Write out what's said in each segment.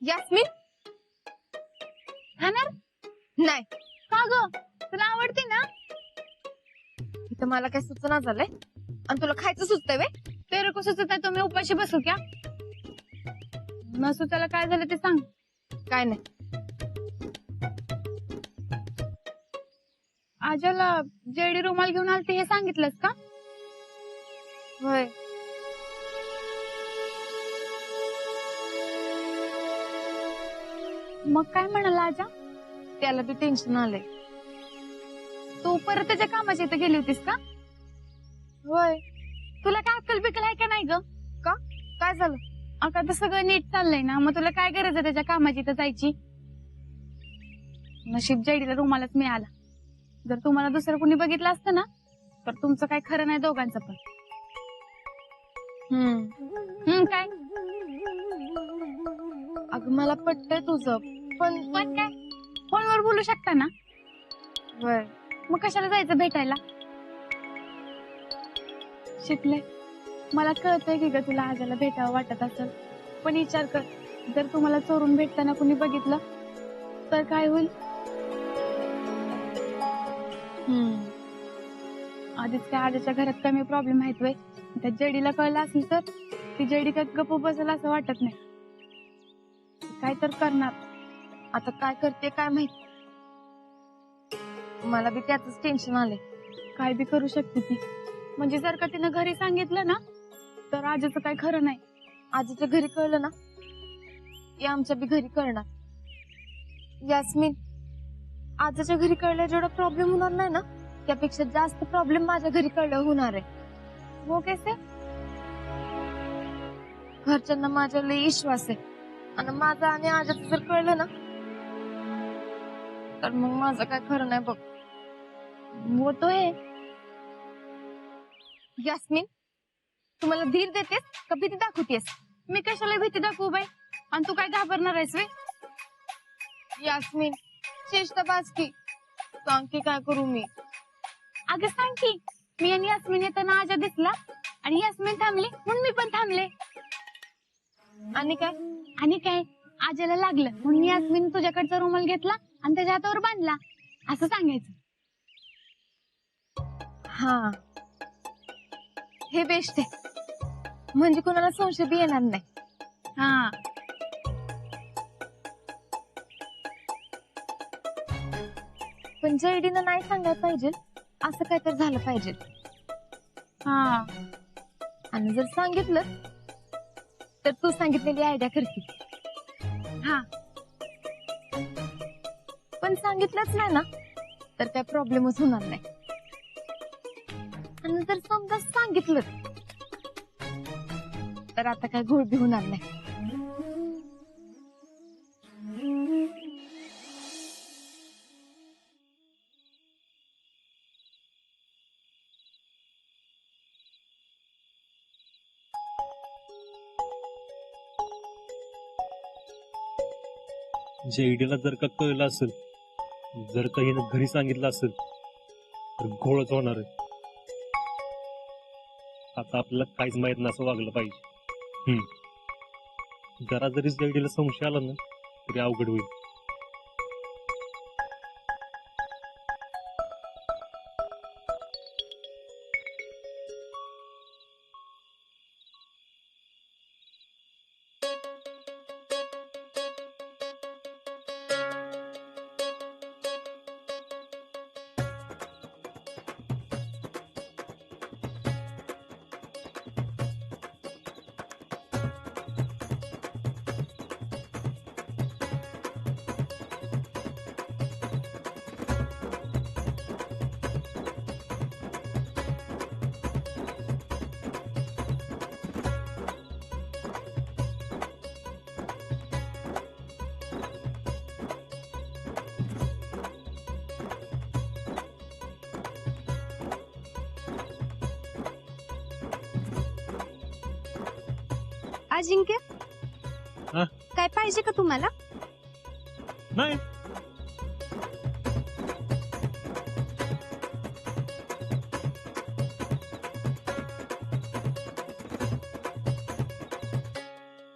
यास्मिन खाणार नाही, का ग? तुला आवडते ना? इथं मला काय सुचना झालंय आणि तुला खायचं सुचतंय वे? तेरे को सुचत आहे तो मी उपाशी बसू क्या? न सुचायला काय झालं ते सांग. काय नाही. आजाला जेडी रुमाल घेऊन आलते हे सांगितलंस का? होय. मग काय म्हणाला आजा? त्याला बी टेन्शन आलंय. तू परत त्याच्या कामाच्या इथे गेली होतीस का? होय. तुला काय अक्कल बिकल आहे का नाही ग? का? काय झालं? आता तर सगळं नीट चाललंय ना, मग तुला काय गरज आहे त्याच्या कामाची इथं जायची? नशीब जेडीला रुमालच मिळाला. जर तुम्हाला दुसरं कुणी बघितलं असतं ना तर तुमचं काय खरं नाही दोघांचं पण. काय? अगं मला पटतंय तुझं, पण काय फोनवर बोलू शकता ना? होय. मग कशाला जायचं भेटायला? शिकले, मला कळतंय की ग तुला आजाला भेटावं वाटत असेल, पण विचार कर, जर तुम्हाला चोरून भेटताना कुणी बघितलं तर काय होईल? आधीच काय आजाच्या घरात कमी प्रॉब्लेम आहेत वे, त्या जेडीला कळलं असेल तर ती जेडी काय गप्प बसेल असं वाटत नाही. काय तर करणार. आता काय करते काय माहित. मला बी त्याच टेन्शन आलंय. काय बी करू शकते ती. म्हणजे जर का तिनं घरी सांगितलं ना तर आजाचं काय खरं नाही. आजीच्या घरी कळलं ना की आमच्या बी घरी कळणार. यास्मिन, आजीच्या घरी कळलं जेवढा प्रॉब्लेम होणार नाही ना, त्यापेक्षा जास्त प्रॉब्लेम माझ्या घरी कळलं होणार आहे. वो कैसे? घरच्यांना माझ्या लई विश्वास आहे आणि माझा आणि आजीचं जर कळलं ना तर मग माझं काय खरं नाही बघ. वो तो है. यास्मिन, तू मला धीर देतेस का भीती दाखवतेस? मी कशाला भीती दाखवू बाई? आणि तू काय घाबरणार आहेस वे? यास्मिन, चेष्टा बाज की. सांग की काय करू मी? अगं सांग की. मी आणि यास्मिन येताना आजा दिसला आणि यास्मिन थांबली म्हणून मी पण थांबले. आणि काय? आणि काय, आजाला लागलं म्हणून यास्मिन तुझ्याकडचा रुमाल घेतला आणि त्याच्या हातावर बांधला असं सांगायचं. हा, हे बेस्ट आहे. म्हणजे कोणाला संशय बी येणार नाही. हा, पण जयडीनं नाही सांगायला पाहिजे असं काय तर झालं पाहिजे. हा. आणि जर सांगितलं तर तू सांगितलेली आयडिया करते. हा, पण सांगितलंच नाही ना तर काय प्रॉब्लेमच होणार नाही. आणि जर समजा सांगितलं तर आता काय घोळ बी होणार नाही. जेडीला जर का कळलं असेल, जर का हिनं घरी सांगितलं असेल तर घोळच होणार आहे. आता आपल्याला काहीच माहित नाही असं वागलं पाहिजे. जरा जरी जेडीला संशय आला ना तरी अवघड होईल. अजिंक्य, हा? काय पाहिजे का तुम्हाला? नाही.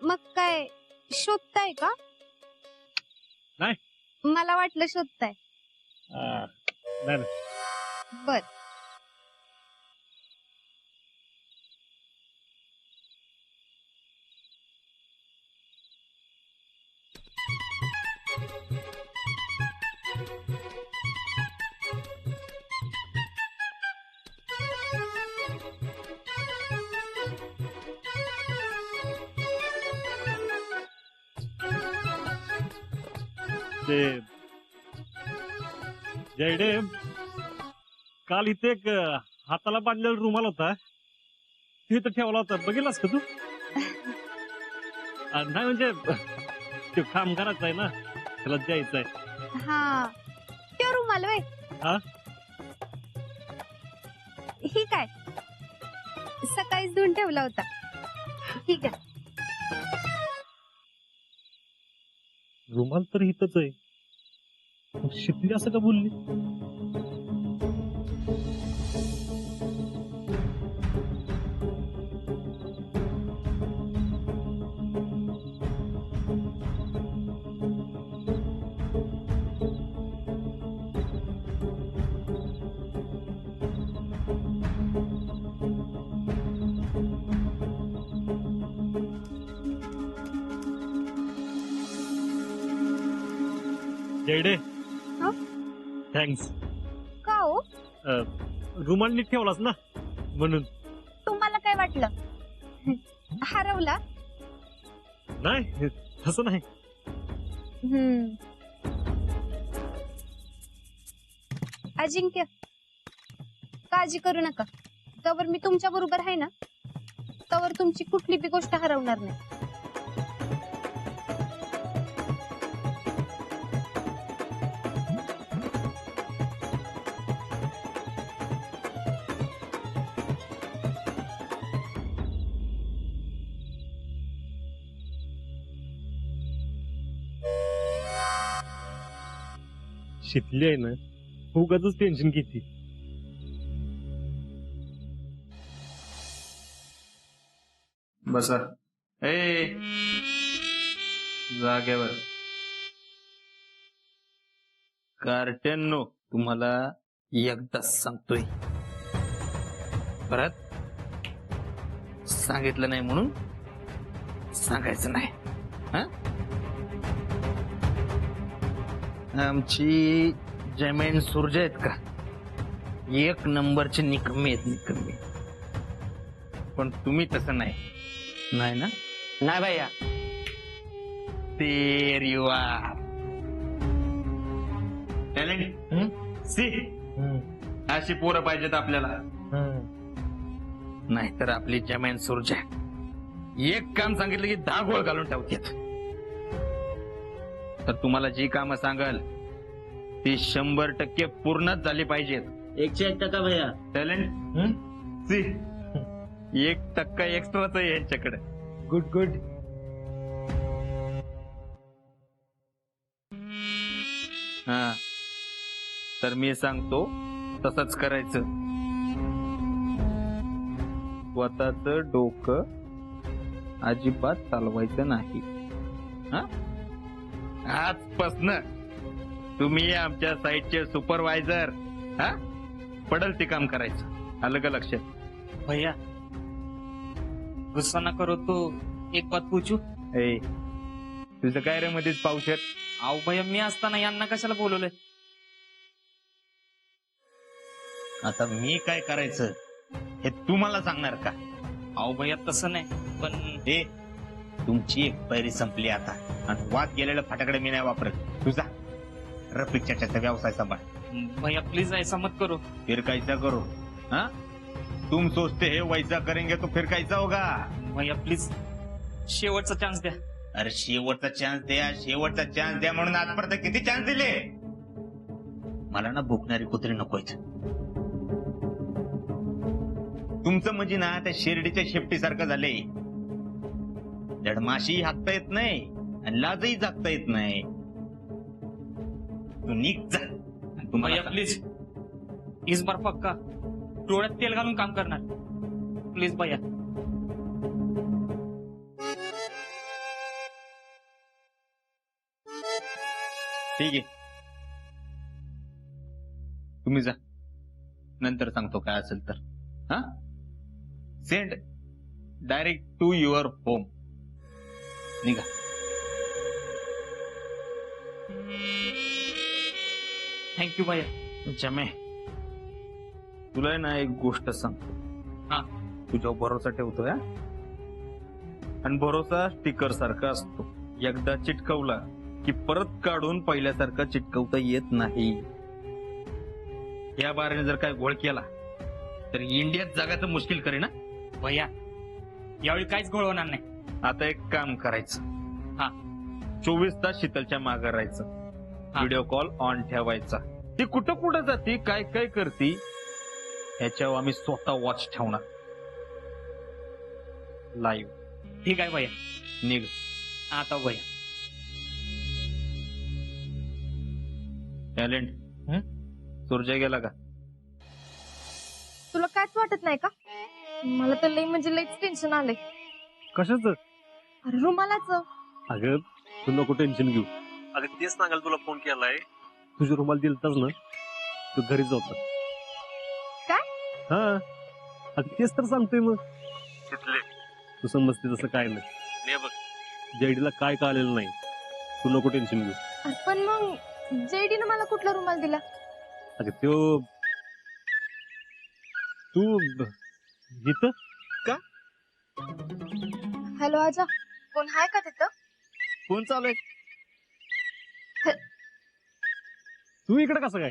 मग काय शोधताय का? मला वाटलं शोधताय. नाही नाही. बर. ते जयडे, काल इथे एक हाताला बांधलेला रुमाल होता, तिथे ठेवला होता, बघितलास का तू? नाही म्हणजे ते काम करायचं आहे ना, त्याला द्यायचं आहे. हा, त्यो रुमाल वय. हा? ही काय सकाळीच धुवून ठेवला होता. ठीक आहे. रुमाल तर इथंच आहे, शिकली असं का बोलली? जयडे, हा? थँक्स. का हो? रुमाल नीट ठेवलास ना म्हणून. तुम्हाला काय वाटलं हरवला? नाही, तसं नाही. अजिंक्य, काळजी करू नका. तवर मी तुमच्या बरोबर आहे ना, तवर तुमची कुठली बी गोष्ट हरवणार नाही. शिकली आहे ना, उगाच टेन्शन घेते. बसा. ए, जागेवर. कार्ट्यांनो, तुम्हाला एकदाच सांगतोय, परत सांगितलं नाही म्हणून सांगायचं नाही. हा? आमची जमीन सुरजे आहेत का, एक नंबरचे निकमे आहेत, निकमे. पण तुम्ही तसं नाही, नाही ना? नाही भैया. तेरिवा टॅलेंट सी, अशी पोरं पाहिजेत आपल्याला. नाहीतर आपली जमीन सुरजा एक काम सांगितलं की 10 गोळ घालून ठेवतात. तर तुम्हाला जी कामं सांगाल ती 100% पूर्णच झाली पाहिजेत. 101% भैया. टॅलेंट सी, 1% एक्स्ट्राच आहे यांच्याकडे. Good good. हा, तर मी सांगतो तसंच करायचं. स्वतःच डोकं अजिबात चालवायचं नाही. हा, आजपासनं तुम्ही आमच्या साईटचे सुपरवायझर. हा, पडल ते काम करायचं. आलं का लक्षात? भैया गुस्सा ना करो तो एक बात पूछू. ए, तुझं काय रे मध्येच पावशेर? अहो भैया, मी असताना यांना कशाला बोलवलंय? आता मी काय करायचं हे तू मला सांगणार का? अहो भैया, तसं नाही, पण ए, तुमची एक पैरी संपली आता, आणि वाद गेलेलं फटाकडे मी नाही वापरत. तुझा रफिक चाचाचा व्यवसाय सांभाळ. भैया प्लीज ऐसा मत करो. फिर कैसा करो? हाँ, तुम सोचते है वैसा करेंगे तो फिर कैसा होगा? भैया प्लीज शेवटचा चान्स द्या. अरे शेवटचा चान्स द्या, शेवटचा चान्स द्या म्हणून आजपर्यंत किती चान्स दिले? मला ना भुकणारी कुत्री नकोयत. तुमचं म्हणजे ना त्या शिर्डीच्या शेपटी सारखं झालंय. धडमाशी हाकता येत नाही आणि लाजही जागता येत नाही. तू निघ जा. आणि तुम्हाला भैया प्लीज, इस बार पक्का डोळ्यात तेल घालून काम करणार. प्लीज भैया. ठीक आहे, तुम्ही जा, नंतर सांगतो काय असेल तर. हा, send direct to your home. निघा. थँक्यू भैया. जमे, तुला आहे ना एक गोष्ट सांगतो. हा. तुझ्यावर भरोसा ठेवतोय हा? आणि भरोसा स्टिकर सारखा असतो, एकदा चिटकवला की परत काढून पहिल्यासारखा चिटकवता येत नाही. या बाराने जर काय घोळ केला तर इंडियात जगाचं मुश्किल करेन ना. भैया यावेळी काहीच गोळ होणार नाही. आता एक काम करायचं. हा. 24 तास शीतलच्या मागे राहायचं. हा. व्हिडिओ कॉल ऑन ठेवायचा. ती कुठं कुठं जाती, काय काय करती, ह्याच्यावर आम्ही स्वतः वॉच ठेवणार. लाईव्ह. ठीक आहे भैया. निघ. आता भैया. टॅलेंट. सूर्य गेला का? तुला कायच वाटत नाही का? मला तर लई म्हणजे लईच टेन्शन आलंय. कशाच? अरे रुमालाच. अगं तू नको टेन्शन घेऊ. अगं तेच सांगायला तुला फोन केलाय. तुझी रुमाल दिलताच ना, तू घरी जाऊ. काय? हा, अगं तेच तर सांगतोय. मग तिथले तू समजते तसं काय नाही. नाही बघ, जेडीला काय कळलेलं नाही. तू नको टेन्शन घेऊ. अरे पण मग जेडीनं मला कुठला रुमाल दिला? अगं त्यो तू इथं हॅलो आजा, कोण हाय का तिथं? फोन चालू आहे. तू इकडे कसं काय?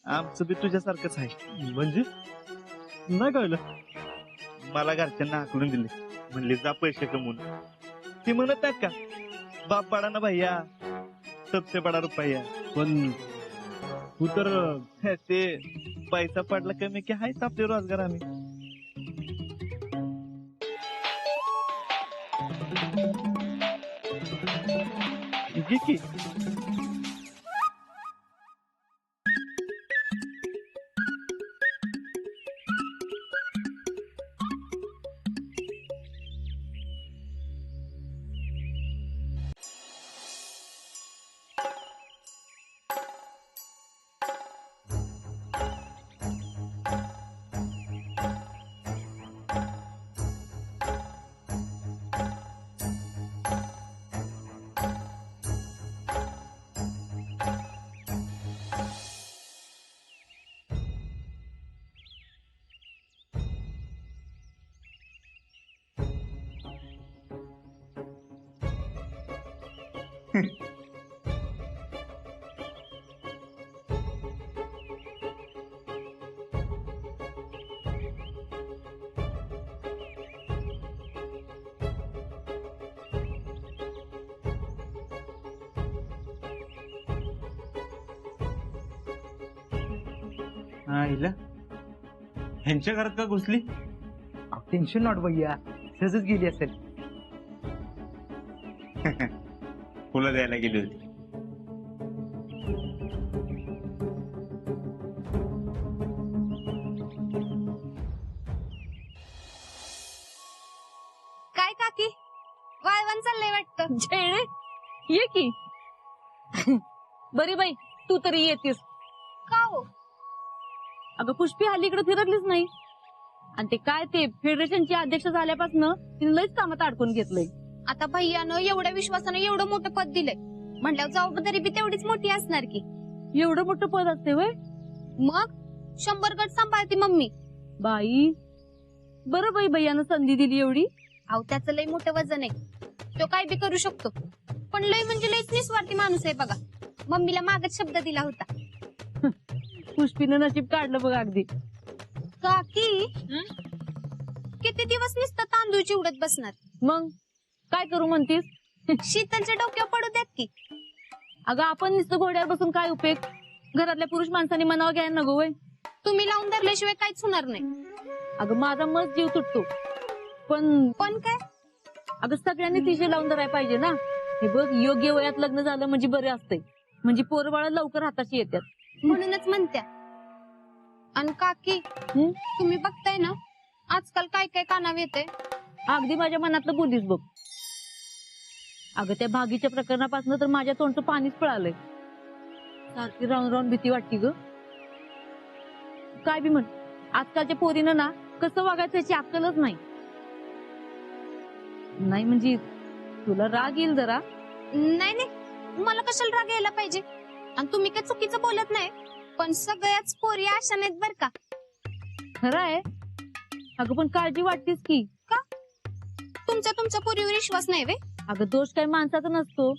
आमचं बी तुझ्यासारखंच आहे. म्हणजे नाही कळलं. मला घरच्यांना हाकलून दिले, म्हणले जा पैसे कमवून. ते म्हणत नाहीत का, बाप बडा ना भैया सबसे बडा रुपया. पण तू तर ते पैसा पडला कमी की हायच आपले रोजगार. आम्ही घे की. आईला ह्यांच्या घरात का घुसली? टेन्शन नॉट भैया, सहजच गेली असेल. फुलं द्यायला गेली होती. काय काकी, वाळवण चाललंय वाटतं. झेडे ये की. बरी बाई, तू तरी येतेस. का हो? अगं पुष्पी हल्ली इकडे फिरकलीच नाही. आणि ते काय ते फेडरेशनची अध्यक्ष झाल्यापासून तिने लईच कामात अडकून घेतलंय. आता भैयानं एवढ्या विश्वासानं एवढं मोठं पद दिलंय म्हटल्यावर जबाबदारी बी तेवढीच मोठी असणार की. एवढं मोठं पद असते वय? मग 100 गट सांभाळती मम्मी. बाई, बरं बाई भैयानं संधी दिली एवढी. अहो त्याचं लय मोठं वजन आहे, तो काय बी करू शकतो. पण लय म्हणजे लयच निस्वार्थी माणूस आहे बघा. मम्मीला मागच शब्द दिला होता. पुष्पीनं नशीब काढलं बघ अगदी. काकी किती दिवस नुसतं तांदूळ चिवडत बसणार? मग काय करू म्हणतीस? शीतलच्या डोक्यावर पडू द्यात की. अगं आपण नुसतं घोड्यावर बसून काय उपयोग? घरातल्या पुरुष माणसांनी मनावर घ्यायला नको वय. तुम्ही लावून धरल्याशिवाय काहीच होणार नाही. अगं माझा मत जीव तुटतो. पण पण काय? अगं सगळ्यांनी तिशे लावून धरायला पाहिजे ना. हे बघ, योग्य वयात लग्न झालं म्हणजे बरे असते. म्हणजे पोरबाळ लवकर हाताशी येतात. म्हणूनच म्हणत्या. आणि काकी तुम्ही बघताय ना आजकाल काय काय कानावर येते. अगदी माझ्या मनातलं बोलीस बघ. अगं त्या भागीच्या प्रकरणापासून तर माझ्या तोंडचं पाणीच पळालंय. सारखी राहून राहून भीती वाटती ग. काय बी म्हण, आजकालच्या पोरीनं ना कसं वागायचं याची अक्कलच नाही. नाही म्हणजे तुला राग येईल जरा. नाही नाही, मला कशाला राग यायला पाहिजे. आणि तुम्ही काय चुकीचं बोलत नाही, पण सगळ्याच पोरी अशा नाहीत बर का. खरं आहे. अगं पण काळजी वाटतेस की. तुमच्या पोरीवर विश्वास नाही वे. अगं दोष काही माणसाचा नसतो,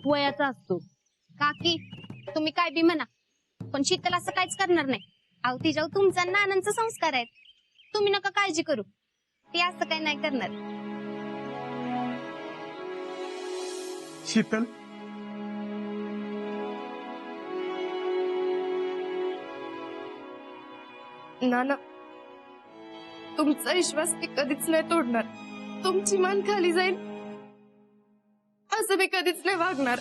वयाचा असतो. काकी तुम्ही काय बी म्हणा, पण शीतल असं काहीच करणार नाही. अहो तिच्यावर तुमचा नानांचा संस्कार आहेत. तुम्ही नका काळजी करू, ती असं काही नाही करणार. शीतल, नाना, तुमचा विश्वास मी कधीच नाही तोडणार. तुमची मान खाली जाईल असं मी कधीच नाही वागणार.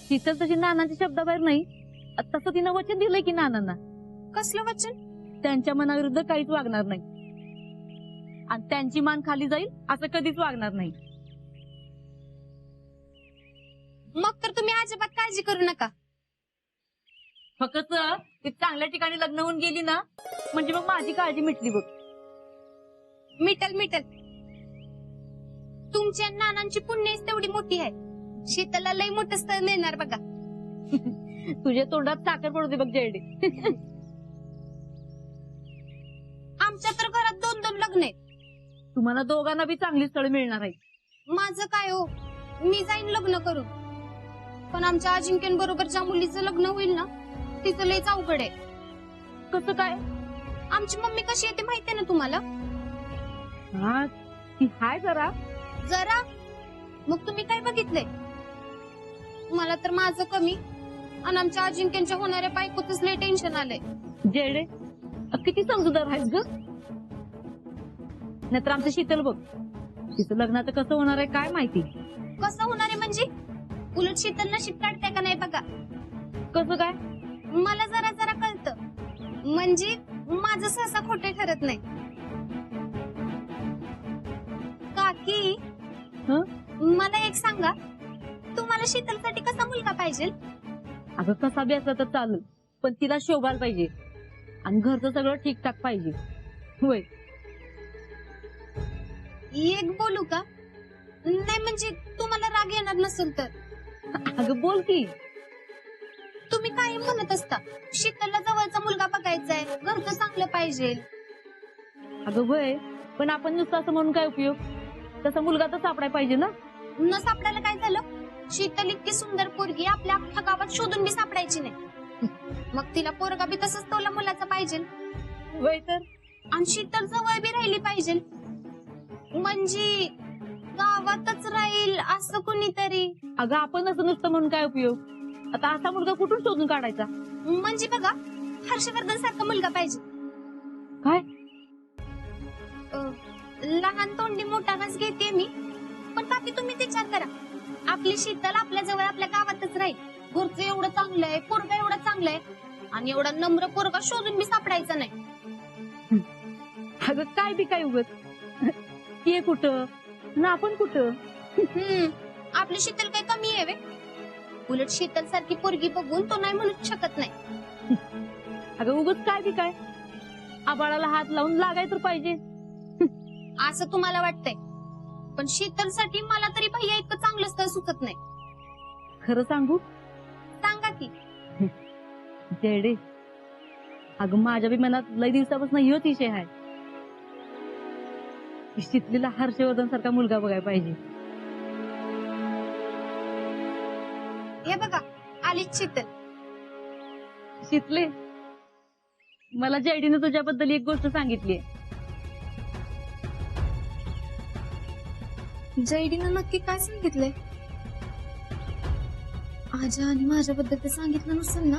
शीतल तशी नानांच्या शब्दाबाहेर नाही, तसं तिनं वचन दिलंय की नानांना. कसलं वचन? त्यांच्या मनाविरुद्ध काहीच वागणार नाही आणि त्यांची मान खाली जाईल असं कधीच वागणार नाही. मग तर तुम्ही अजिबात काळजी करू नका. फक्त ती चांगल्या ठिकाणी लग्न होऊन गेली ना, म्हणजे मग माझी काळजी मिटली बघ. मिटल. तुमच्या नानांची पुण्यच तेवढी मोठी आहे. शीतलला लई मोठं स्थळ मिळणार बघा. तुझ्या तोंडात साखर पडू दे बघ जयडे. आमच्या तर घरात 2-2 लग्न आहेत. तुम्हाला दोघांना बी चांगली स्थळ मिळणार आहे. माझं काय हो, मी जाईन लग्न करून, पण आमच्या अजिंक्यबरोबर ज्या मुलीचं लग्न होईल ना, तिचं लयच अवघड आहे. कसं काय? आमची मम्मी कशी येते माहितीये ना तुम्हाला. हा ती हाय जरा. मग तुम्ही काय बघितलंय? मला तर माझं कमी आणि आमच्या अजिंक्यांच्या होणाऱ्या बायकोतच लय टेन्शन आलंय. जयडे किती समजूदार आहेस ग. नाहीतर आमचं शीतल बघ, तिचं लग्नाचं कसं होणार आहे काय माहिती. कसं होणार आहे म्हणजे? उलट शीतल नशीब काढते का नाही बघा. कसं काय? मला जरा कळतं, म्हणजे माझं सहसा खोटे ठरत नाही. काकी मला एक सांगा, तुम्हाला शीतलसाठी कसा मुलगा पाहिजे? अगं कसा बी असला तर चालेल, पण तिला शोभायला पाहिजे आणि घरचं सगळं ठीकठाक पाहिजे. होय. एक बोलू का? नाही म्हणजे तुम्हाला राग येणार नसेल तर. अगं बोल की. तुम्ही काय म्हणत असता, शीतलला जवळचा मुलगा बघायचाय, घरचं चांगलं पाहिजे. अगं होय, पण आपण नुसतं असं म्हणून काय उपयोग. तसा मुलगा तर सापडायला पाहिजे ना. न सापडायला काय झालं? शीतल इतकी सुंदर पोरगी आपल्या अख्ख्या गावात शोधून बी सापडायची नाही. मग तिला पोरगा बी तसंच तोला मुलाचा पाहिजे. होय तर. आणि शीतल जवळ बी राहिली पाहिजे, म्हणजे गावातच राहील असं कुणीतरी. अगं आपण असं नुसतं म्हणून काय उपयोग. आता असा मुलगा कुठून शोधून काढायचा? म्हणजे बघा, हर्षवर्धन सारखा मुलगा पाहिजे. काय? लहान तोंडी मोठा घास घेते मी, पण काकी तुम्ही विचार करा, आपली शीतल आपल्या जवळ आपल्या गावातच राहील, घरचं एवढं चांगलं आहे, पोरगा एवढं चांगलं आहे, आणि एवढा नम्र पोरगा शोधून बी सापडायचा नाही. अगं काय बी काय उगत. ते कुठं ना आपण कुठं. आपली शीतल काय कमी आहे वे? उलट शीतल सारखी पोरगी बघून तो नाही म्हणू शकत नाही. अगं उगत काय बी काय. आबाळाला हात लावून लागाय तर पाहिजे असं तुम्हाला वाटतंय, पण शीतलसाठी मला तरी भैया इतकं चांगलं स्थळ सुचत नाही. खरं सांगू? सांगा की. जयडे अगं माझ्या बी मनात लय दिवसापासून ह्योच विषय आहे. शीतलीला हर्षवर्धन सारखा मुलगा बघायला पाहिजे. हे बघा आलीच शीतल. शीतले, मला जयडीने तुझ्याबद्दल एक गोष्ट सांगितली. जयडीनं नक्की काय सांगितलंय? आजा आणि माझ्याबद्दल ते सांगितलं नसेल ना?